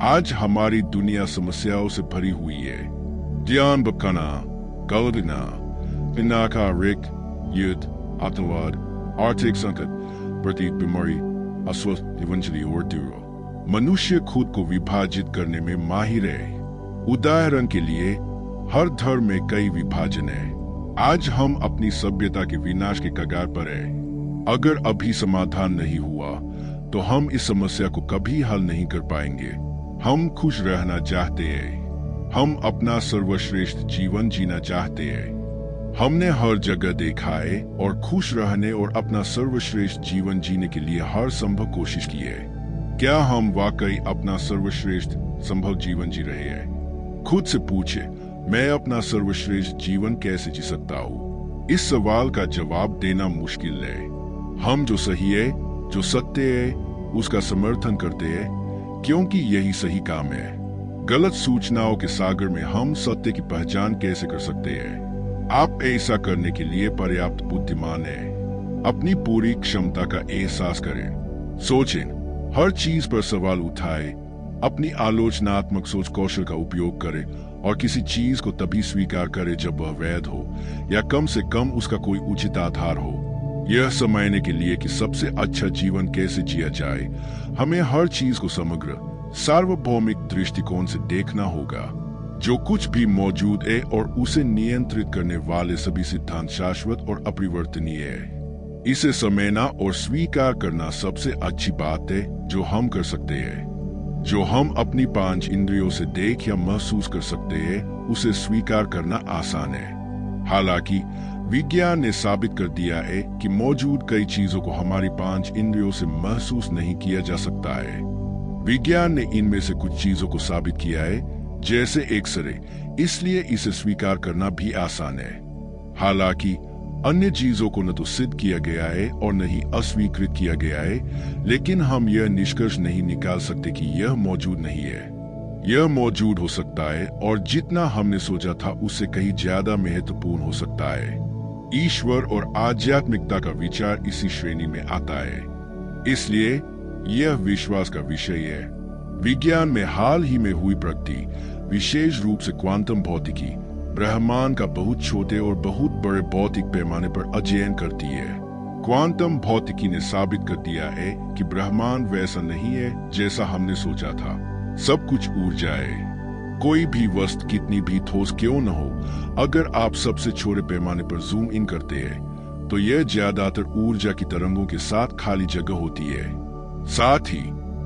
आज हमारी दुनिया समस्याओं से भरी हुई है। ध्यान भटकाना, गलतना, पिनाकारिक, युद्ध, आतंकवाद, आर्थिक संकट, प्रतीक बीमारी, अस्वस्थ जीवनशैली और दूर। मनुष्य खुद को विभाजित करने में माहिर है। उदाहरण के लिए, हर धर्म में कई विभाजन है। आज हम अपनी सभ्यता के विनाश के कगार पर है। अगर अभी समाधान नहीं हुआ तो हम इस समस्या को कभी हल नहीं कर पाएंगे। हम खुश रहना चाहते हैं। हम अपना सर्वश्रेष्ठ जीवन जीना चाहते हैं। हमने हर जगह देखा है और खुश रहने और अपना सर्वश्रेष्ठ जीवन जीने के लिए हर संभव कोशिश की है। क्या हम वाकई अपना सर्वश्रेष्ठ संभव जीवन जी रहे हैं? खुद से पूछे, मैं अपना सर्वश्रेष्ठ जीवन कैसे जी सकता हूँ? इस सवाल का जवाब देना मुश्किल है। हम जो सही है, जो सत्य है, उसका समर्थन करते हैं क्योंकि यही सही काम है। गलत सूचनाओं के सागर में हम सत्य की पहचान कैसे कर सकते हैं? आप ऐसा करने के लिए पर्याप्त बुद्धिमान हैं। अपनी पूरी क्षमता का एहसास करें। सोचें, हर चीज पर सवाल उठाएं, अपनी आलोचनात्मक सोच कौशल का उपयोग करें और किसी चीज को तभी स्वीकार करें जब वह वैध हो या कम से कम उसका कोई उचित आधार हो। यह समझने के लिए कि सबसे अच्छा जीवन कैसे जिया जाए, हमें हर चीज को समग्र सार्वभौमिक दृष्टिकोण से देखना होगा। जो कुछ भी मौजूद है और उसे नियंत्रित करने वाले सभी सिद्धांत शाश्वत और अपरिवर्तनीय है। इसे समझना और स्वीकार करना सबसे अच्छी बात है जो हम कर सकते हैं। जो हम अपनी 5 इंद्रियों से देख या महसूस कर सकते हैं, उसे स्वीकार करना आसान है। हालांकि विज्ञान ने साबित कर दिया है कि मौजूद कई चीजों को हमारी 5 इंद्रियों से महसूस नहीं किया जा सकता है। विज्ञान ने इनमें से कुछ चीजों को साबित किया है, जैसे एक्सरे, इसलिए इसे स्वीकार करना भी आसान है। हालांकि अन्य चीजों को न तो सिद्ध किया गया है और न ही अस्वीकृत किया गया है, लेकिन हम यह निष्कर्ष नहीं निकाल सकते कि यह मौजूद नहीं है। यह मौजूद हो सकता है और जितना हमने सोचा था उससे कहीं ज्यादा महत्वपूर्ण हो सकता है। ईश्वर और आध्यात्मिकता का विचार इसी श्रेणी में आता है, इसलिए यह विश्वास का विषय है। विज्ञान में हाल ही में हुई प्रगति, विशेष रूप से क्वांटम भौतिकी, ब्रह्मांड का बहुत छोटे और बहुत बड़े भौतिक पैमाने पर अध्ययन करती है। क्वांटम भौतिकी ने साबित कर दिया है कि ब्रह्मांड वैसा नहीं है जैसा हमने सोचा था। सब कुछ ऊर्जा है। कोई भी वस्तु कितनी भी ठोस क्यों न हो, अगर आप सबसे छोटे पैमाने पर जूम इन करते हैं तो यह ज्यादातर ऊर्जा की तरंगों के साथ खाली जगह होती है। साथ ही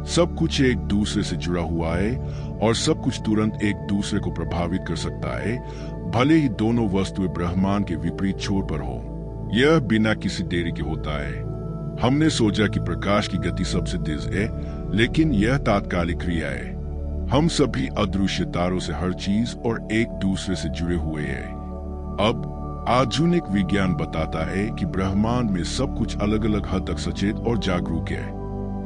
सब कुछ एक दूसरे से जुड़ा हुआ है और सब कुछ तुरंत एक दूसरे को प्रभावित कर सकता है, भले ही दोनों वस्तुएं ब्रह्मांड के विपरीत छोर पर हो। यह बिना किसी देरी के होता है। हमने सोचा कि प्रकाश की गति सबसे तेज है, लेकिन यह तात्कालिक क्रिया है। हम सभी अदृश्य तारों से हर चीज और एक दूसरे से जुड़े हुए हैं। अब आधुनिक विज्ञान बताता है कि ब्रह्मांड में सब कुछ अलग अलग हद तक सचेत और जागरूक है।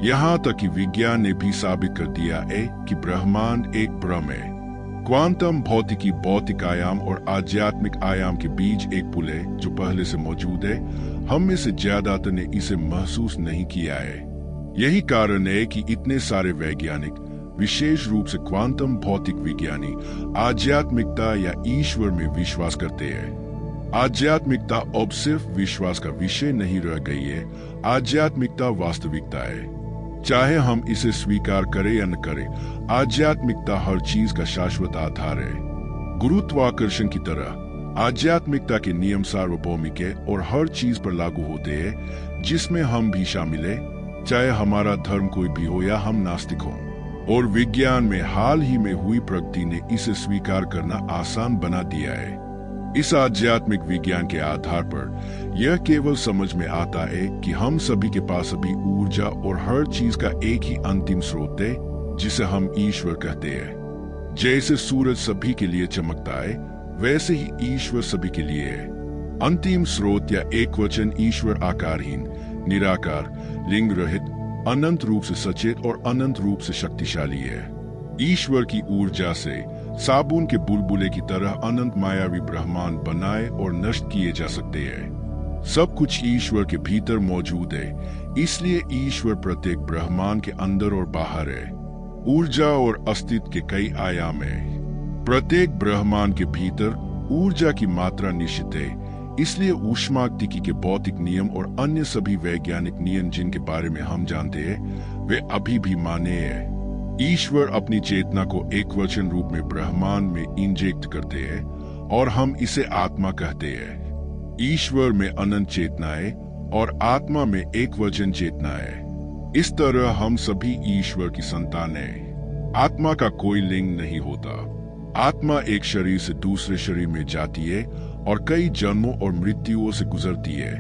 यहाँ तक कि विज्ञान ने भी साबित कर दिया है कि ब्रह्मांड एक भ्रम है। क्वांटम भौतिकी भौतिक आयाम और आध्यात्मिक आयाम के बीच एक पुल है जो पहले से मौजूद है। हम में से ज्यादातर ने इसे महसूस नहीं किया है। यही कारण है कि इतने सारे वैज्ञानिक, विशेष रूप से क्वांटम भौतिक विज्ञानी, आध्यात्मिकता या ईश्वर में विश्वास करते हैं। आध्यात्मिकता अब सिर्फ विश्वास का विषय नहीं रह गई है, आध्यात्मिकता वास्तविकता है। चाहे हम इसे स्वीकार करें या न करें, आध्यात्मिकता हर चीज का शाश्वत आधार है। गुरुत्वाकर्षण की तरह आध्यात्मिकता के नियम सार्वभौमिक है और हर चीज पर लागू होते हैं, जिसमें हम भी शामिल हैं, चाहे हमारा धर्म कोई भी हो या हम नास्तिक हों। और विज्ञान में हाल ही में हुई प्रगति ने इसे स्वीकार करना आसान बना दिया है। इस आध्यात्मिक विज्ञान के आधार पर यह केवल समझ में आता है कि हम सभी के पास अभी ऊर्जा और हर चीज का एक ही अंतिम स्रोत है, जिसे हम ईश्वर कहते हैं। जैसे सूरज सभी के लिए चमकता है, वैसे ही ईश्वर सभी के लिए है। अंतिम स्रोत या एकवचन ईश्वर आकारहीन, निराकार, लिंग रहित, अनंत रूप से सचेत और अनंत रूप से शक्तिशाली है। ईश्वर की ऊर्जा से साबुन के बुलबुले की तरह अनंत मायावी ब्रह्मांड बनाए और नष्ट किए जा सकते हैं। सब कुछ ईश्वर के भीतर मौजूद है, इसलिए ईश्वर प्रत्येक ब्रह्मांड के अंदर और बाहर है। ऊर्जा और अस्तित्व के कई आयाम हैं। प्रत्येक ब्रह्मांड के भीतर ऊर्जा की मात्रा निश्चित है, इसलिए ऊष्मागतिकी के भौतिक नियम और अन्य सभी वैज्ञानिक नियम जिनके बारे में हम जानते हैं वे अभी भी मान्य हैं। ईश्वर अपनी चेतना को एकवचन रूप में ब्रह्मांड में इंजेक्ट करते हैं और हम इसे आत्मा कहते हैं। ईश्वर में अनंत चेतनाएं और आत्मा में एकवचन चेतनाएं। इस तरह हम सभी ईश्वर की संतान हैं। आत्मा का कोई लिंग नहीं होता। आत्मा एक शरीर से दूसरे शरीर में जाती है और कई जन्मों और मृत्युओं से गुजरती है।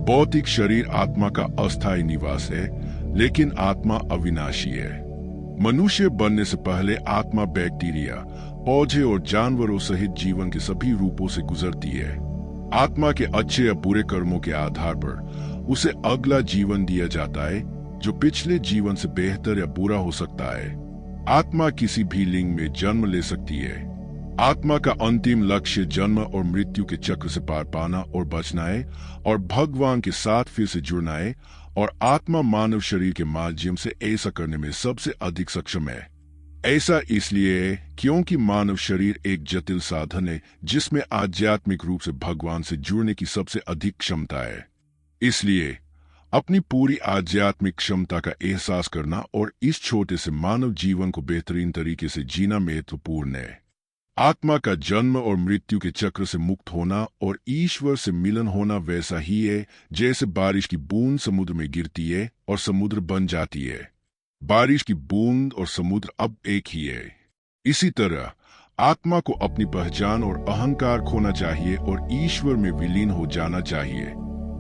भौतिक शरीर आत्मा का अस्थायी निवास है, लेकिन आत्मा अविनाशी है। मनुष्य बनने से पहले आत्मा बैक्टीरिया, पौधे और जानवरों सहित जीवन के सभी रूपों से गुजरती है। आत्मा के अच्छे या बुरे कर्मों के आधार पर उसे अगला जीवन दिया जाता है, जो पिछले जीवन से बेहतर या बुरा हो सकता है। आत्मा किसी भी लिंग में जन्म ले सकती है। आत्मा का अंतिम लक्ष्य जन्म और मृत्यु के चक्र से पार पाना और बचना है और भगवान के साथ फिर से जुड़ना है, और आत्मा मानव शरीर के माध्यम से ऐसा करने में सबसे अधिक सक्षम है। ऐसा इसलिए है क्योंकि मानव शरीर एक जटिल साधन है जिसमें आध्यात्मिक रूप से भगवान से जुड़ने की सबसे अधिक क्षमता है। इसलिए अपनी पूरी आध्यात्मिक क्षमता का एहसास करना और इस छोटे से मानव जीवन को बेहतरीन तरीके से जीना महत्वपूर्ण है। आत्मा का जन्म और मृत्यु के चक्र से मुक्त होना और ईश्वर से मिलन होना वैसा ही है जैसे बारिश की बूंद समुद्र में गिरती है और समुद्र बन जाती है। बारिश की बूंद और समुद्र अब एक ही है। इसी तरह आत्मा को अपनी पहचान और अहंकार खोना चाहिए और ईश्वर में विलीन हो जाना चाहिए।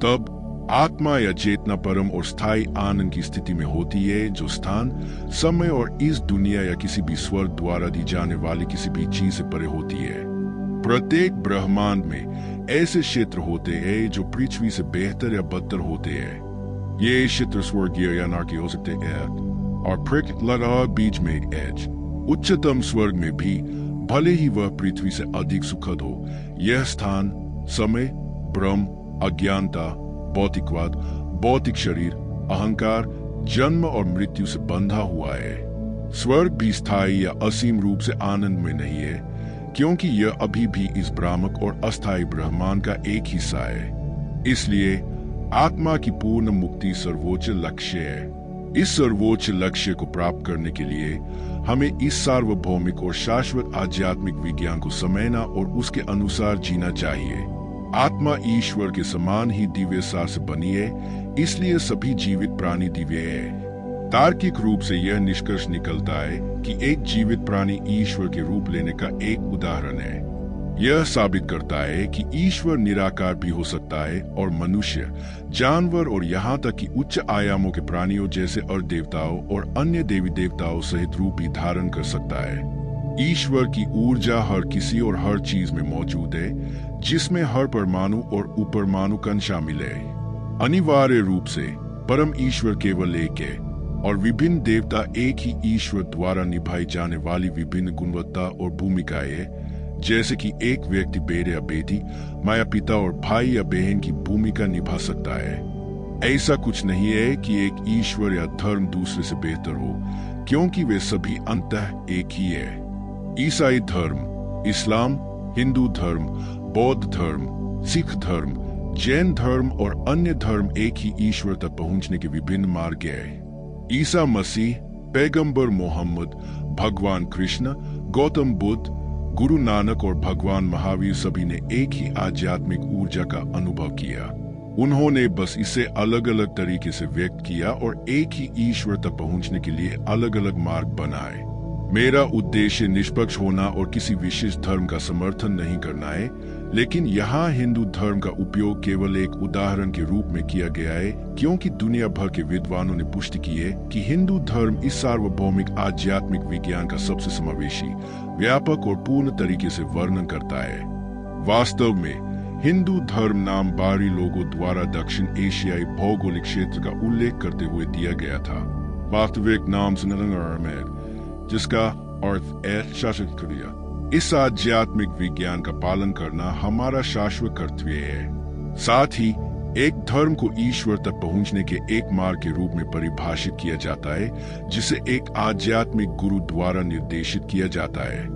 तब आत्मा या चेतना परम और स्थायी आनंद की स्थिति में होती है, जो स्थान, समय और इस दुनिया या किसी भी स्वर्ग द्वारा दी जाने वाली किसी भी चीज से परे होती है। प्रत्येक ब्रह्मांड में ऐसे क्षेत्र होते हैं जो पृथ्वी से बेहतर या बदतर होते हैं। ये क्षेत्र स्वर्गीय या नरकीय हो सकते हैं और पृथ्वी लगा बीच में एक एज। उच्चतम स्वर्ग में भी भले ही वह पृथ्वी से अधिक सुखद हो, यह स्थान, समय, भ्रम, अज्ञानता, भौतिकवाद, भौतिक शरीर, अहंकार, जन्म और मृत्यु से बंधा हुआ है। स्वर्ग भी स्थायी या असीम रूप से आनंद में नहीं है, क्योंकि यह अभी भी इस भ्रामक और अस्थायी ब्रह्मांड का एक हिस्सा है। इसलिए आत्मा की पूर्ण मुक्ति सर्वोच्च लक्ष्य है। इस सर्वोच्च लक्ष्य को प्राप्त करने के लिए हमें इस सार्वभौमिक और शाश्वत आध्यात्मिक विज्ञान को समझना और उसके अनुसार जीना चाहिए। आत्मा ईश्वर के समान ही दिव्य सार से बनी है, इसलिए सभी जीवित प्राणी दिव्य है। तार्किक रूप से यह निष्कर्ष निकलता है कि एक जीवित प्राणी ईश्वर के रूप लेने का एक उदाहरण है। यह साबित करता है कि ईश्वर निराकार भी हो सकता है और मनुष्य, जानवर और यहाँ तक कि उच्च आयामों के प्राणियों जैसे और देवताओं और अन्य देवी देवताओं सहित रूप भी धारण कर सकता है। ईश्वर की ऊर्जा हर किसी और हर चीज में मौजूद है, जिसमें हर परमाणु और उपरमाणु कण शामिल है। अनिवार्य रूप से परम ईश्वर केवल एक है और विभिन्न देवता एक ही ईश्वर द्वारा निभाई जाने वाली विभिन्न गुणवत्ता और भूमिकाएं हैं, जैसे कि एक व्यक्ति बेटे या बेटी, माता पिता और भाई या बहन की भूमिका निभा सकता है। ऐसा कुछ नहीं है कि एक ईश्वर या धर्म दूसरे से बेहतर हो, क्योंकि वे सभी अंततः एक ही है। ईसाई धर्म, इस्लाम, हिंदू धर्म, बौद्ध धर्म, सिख धर्म, जैन धर्म और अन्य धर्म एक ही ईश्वर तक पहुंचने के विभिन्न मार्ग हैं। ईसा मसीह, पैगंबर मोहम्मद, भगवान कृष्ण, गौतम बुद्ध, गुरु नानक और भगवान महावीर सभी ने एक ही आध्यात्मिक ऊर्जा का अनुभव किया। उन्होंने बस इसे अलग अलग तरीके से व्यक्त किया और एक ही ईश्वर तक पहुंचने के लिए अलग अलग मार्ग बनाए। मेरा उद्देश्य निष्पक्ष होना और किसी विशेष धर्म का समर्थन नहीं करना है, लेकिन यहाँ हिंदू धर्म का उपयोग केवल एक उदाहरण के रूप में किया गया है, क्योंकि दुनिया भर के विद्वानों ने पुष्टि की है कि हिंदू धर्म इस सार्वभौमिक आध्यात्मिक विज्ञान का सबसे समावेशी, व्यापक और पूर्ण तरीके से वर्णन करता है। वास्तव में हिंदू धर्म नाम बाहरी लोगों द्वारा दक्षिण एशियाई भौगोलिक क्षेत्र का उल्लेख करते हुए दिया गया था। वास्तविक नाम सुनंग जिसका अर्थ है शाश्वत क्रिया। इस आध्यात्मिक विज्ञान का पालन करना हमारा शाश्वत कर्तव्य है। साथ ही एक धर्म को ईश्वर तक पहुंचने के एक मार्ग के रूप में परिभाषित किया जाता है, जिसे एक आध्यात्मिक गुरु द्वारा निर्देशित किया जाता है।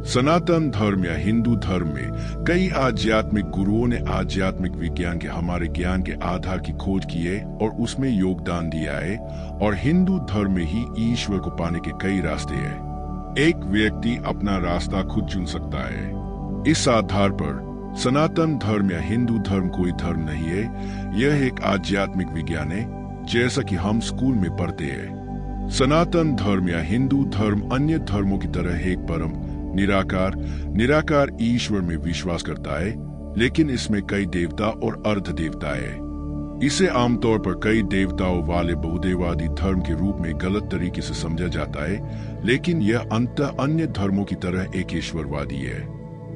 सनातन धर्म या हिंदू धर्म में कई आध्यात्मिक गुरुओं ने आध्यात्मिक विज्ञान के हमारे ज्ञान के आधार की खोज की है और उसमें योगदान दिया है, और हिंदू धर्म में ही ईश्वर को पाने के कई रास्ते हैं। एक व्यक्ति अपना रास्ता खुद चुन सकता है। इस आधार पर सनातन धर्म या हिंदू धर्म कोई धर्म नहीं है, यह एक आध्यात्मिक विज्ञान है, जैसा कि हम स्कूल में पढ़ते हैं। सनातन धर्म या हिंदू धर्म अन्य धर्मों की तरह एक परम निराकार ईश्वर में विश्वास करता है, लेकिन इसमें कई देवता और अर्ध देवता है। इसे आमतौर पर कई देवताओं वाले बहुदेवादी धर्म के रूप में गलत तरीके से समझा जाता है, लेकिन यह अंततः अन्य धर्मों की तरह एक ईश्वरवादी है।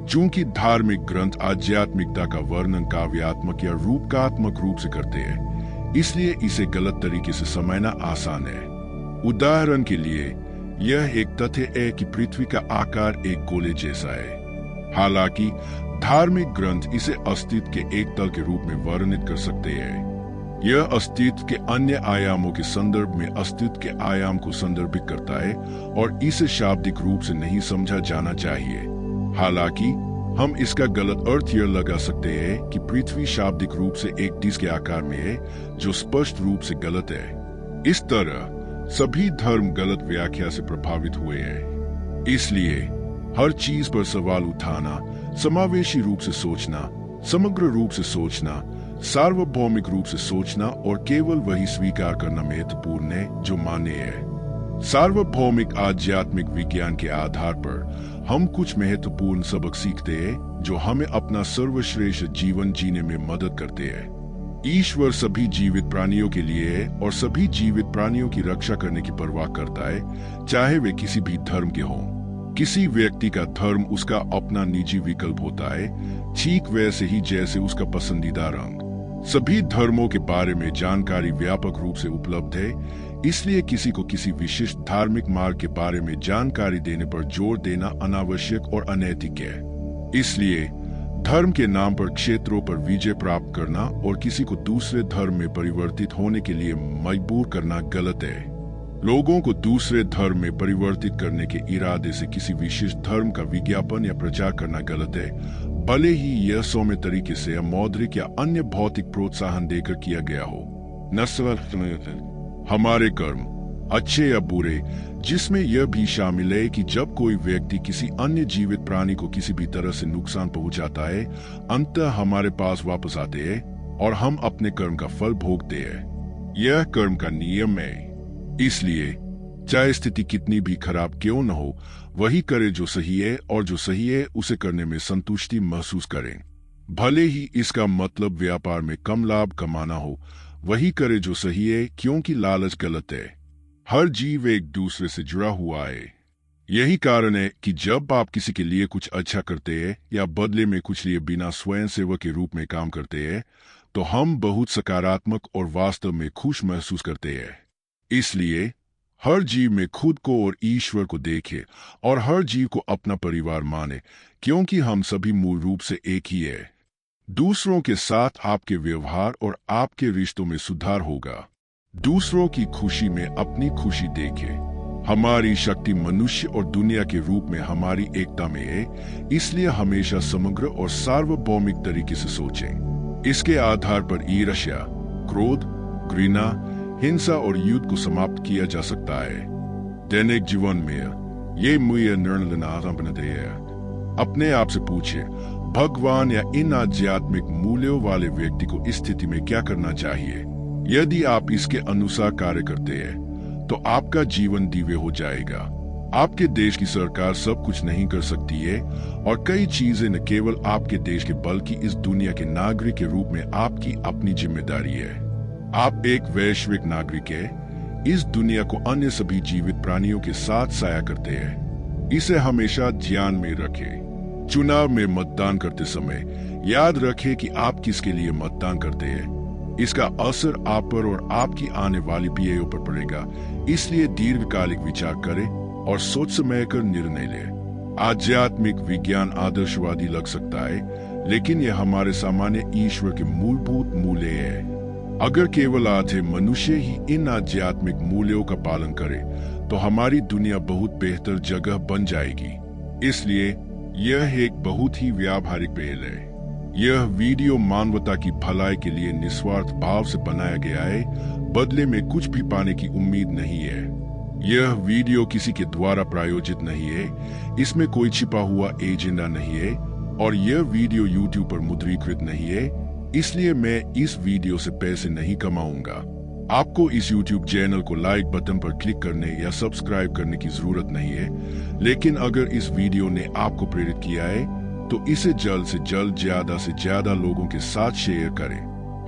चूंकि धार्मिक ग्रंथ आध्यात्मिकता का वर्णन काव्यात्मक या रूपकात्मक रूप से करते हैं, इसलिए इसे गलत तरीके से समझना आसान है। उदाहरण के लिए, यह एक तथ्य है कि पृथ्वी का आकार एक गोले जैसा है। हालांकि धार्मिक ग्रंथ इसे अस्तित्व के एक तल के रूप में वर्णित कर सकते हैं। यह अस्तित्व के अन्य आयामों के संदर्भ में अस्तित्व के आयाम को संदर्भित करता है और इसे शाब्दिक रूप से नहीं समझा जाना चाहिए। हालांकि हम इसका गलत अर्थ यह लगा सकते हैं कि पृथ्वी शाब्दिक रूप से एक डिस्क के आकार में है, जो स्पष्ट रूप से गलत है। इस तरह सभी धर्म गलत व्याख्या से प्रभावित हुए हैं। इसलिए हर चीज पर सवाल उठाना, समावेशी रूप से सोचना, समग्र रूप से सोचना, सार्वभौमिक रूप से सोचना और केवल वही स्वीकार करना महत्वपूर्ण है जो मान्य है। सार्वभौमिक आध्यात्मिक विज्ञान के आधार पर हम कुछ महत्वपूर्ण सबक सीखते हैं जो हमें अपना सर्वश्रेष्ठ जीवन जीने में मदद करते हैं। ईश्वर सभी जीवित प्राणियों के लिए है और सभी जीवित प्राणियों की रक्षा करने की परवाह करता है, चाहे वे किसी भी धर्म के हों। किसी व्यक्ति का धर्म उसका अपना निजी विकल्प होता है, ठीक वैसे ही जैसे उसका पसंदीदा रंग। सभी धर्मों के बारे में जानकारी व्यापक रूप से उपलब्ध है, इसलिए किसी को किसी विशिष्ट धार्मिक मार्ग के बारे में जानकारी देने पर जोर देना अनावश्यक और अनैतिक है। इसलिए धर्म के नाम पर क्षेत्रों पर विजय प्राप्त करना और किसी को दूसरे धर्म में परिवर्तित होने के लिए मजबूर करना गलत है। लोगों को दूसरे धर्म में परिवर्तित करने के इरादे से किसी विशिष्ट धर्म का विज्ञापन या प्रचार करना गलत है, भले ही यह सौम्य तरीके से या मौद्रिक या अन्य भौतिक प्रोत्साहन देकर किया गया हो। हमारे कर्म, अच्छे या बुरे, जिसमें यह भी शामिल है कि जब कोई व्यक्ति किसी अन्य जीवित प्राणी को किसी भी तरह से नुकसान पहुंचाता है, अंततः हमारे पास वापस आते हैं और हम अपने कर्म का फल भोगते हैं। यह कर्म का नियम है। इसलिए चाहे स्थिति कितनी भी खराब क्यों न हो, वही करे जो सही है, और जो सही है उसे करने में संतुष्टि महसूस करें। भले ही इसका मतलब व्यापार में कम लाभ कमाना हो, वही करे जो सही है, क्योंकि लालच गलत है। हर जीव एक दूसरे से जुड़ा हुआ है। यही कारण है कि जब आप किसी के लिए कुछ अच्छा करते हैं या बदले में कुछ लिए बिना स्वयं सेवक के रूप में काम करते हैं, तो हम बहुत सकारात्मक और वास्तव में खुश महसूस करते हैं। इसलिए हर जीव में खुद को और ईश्वर को देखे और हर जीव को अपना परिवार माने, क्योंकि हम सभी मूल रूप से एक ही है। दूसरों के साथ आपके व्यवहार और आपके रिश्तों में सुधार होगा। दूसरों की खुशी में अपनी खुशी देखें। हमारी शक्ति मनुष्य और दुनिया के रूप में हमारी एकता में है, इसलिए हमेशा समग्र और सार्वभौमिक तरीके से सोचें। इसके आधार पर ईर्ष्या, क्रोध, घृणा, हिंसा और युद्ध को समाप्त किया जा सकता है। दैनिक जीवन में ये मूल्य निर्णय लेना आसान बनाते हैं। अपने आप से पूछे, भगवान या इन आध्यात्मिक मूल्यों वाले व्यक्ति को इस स्थिति में क्या करना चाहिए। यदि आप इसके अनुसार कार्य करते हैं, तो आपका जीवन दिव्य हो जाएगा। आपके देश की सरकार सब कुछ नहीं कर सकती है, और कई चीजें न केवल आपके देश के बल्कि इस दुनिया के नागरिक के रूप में आपकी अपनी जिम्मेदारी है। आप एक वैश्विक नागरिक है, इस दुनिया को अन्य सभी जीवित प्राणियों के साथ साया करते हैं। इसे हमेशा ध्यान में रखें। चुनाव में मतदान करते समय याद रखें कि आप किसके लिए मतदान करते हैं। इसका असर आप पर और आपकी आने वाली पीढ़ियों पर पड़ेगा, इसलिए दीर्घकालिक विचार करें और सोच समझ कर निर्णय लें। आध्यात्मिक विज्ञान आदर्शवादी लग सकता है, लेकिन यह हमारे सामान्य ईश्वर के मूलभूत मूल्य है। अगर केवल आधे मनुष्य ही इन आध्यात्मिक मूल्यों का पालन करे तो हमारी दुनिया बहुत बेहतर जगह बन जाएगी। इसलिए यह एक बहुत ही व्यावहारिक पहल है। यह वीडियो मानवता की भलाई के लिए निस्वार्थ भाव से बनाया गया है, बदले में कुछ भी पाने की उम्मीद नहीं है। यह वीडियो किसी के द्वारा प्रायोजित नहीं है, इसमें कोई छिपा हुआ एजेंडा नहीं है और यह वीडियो YouTube पर मुद्रीकृत नहीं है, इसलिए मैं इस वीडियो से पैसे नहीं कमाऊंगा। आपको इस YouTube चैनल को लाइक बटन पर क्लिक करने या सब्सक्राइब करने की जरूरत नहीं है, लेकिन अगर इस वीडियो ने आपको प्रेरित किया है तो इसे जल्द से जल्द ज्यादा से ज्यादा लोगों के साथ शेयर करें।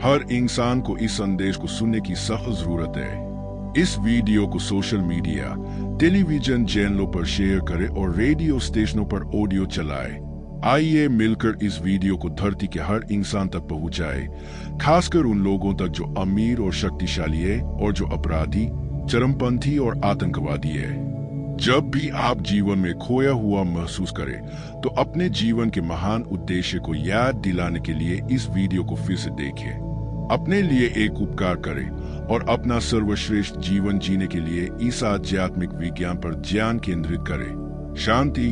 हर इंसान को इस संदेश को सुनने की सख्त जरूरत है। इस वीडियो को सोशल मीडिया, टेलीविजन चैनलों पर शेयर करें और रेडियो स्टेशनों पर ऑडियो चलाएं। आइए मिलकर इस वीडियो को धरती के हर इंसान तक पहुंचाए, खासकर उन लोगों तक जो अमीर और शक्तिशाली है और जो अपराधी, चरमपंथी और आतंकवादी है। जब भी आप जीवन में खोया हुआ महसूस करें तो अपने जीवन के महान उद्देश्य को याद दिलाने के लिए इस वीडियो को फिर से देखें। अपने लिए एक उपकार करें और अपना सर्वश्रेष्ठ जीवन जीने के लिए इस आध्यात्मिक विज्ञान पर ध्यान केंद्रित करें। शांति,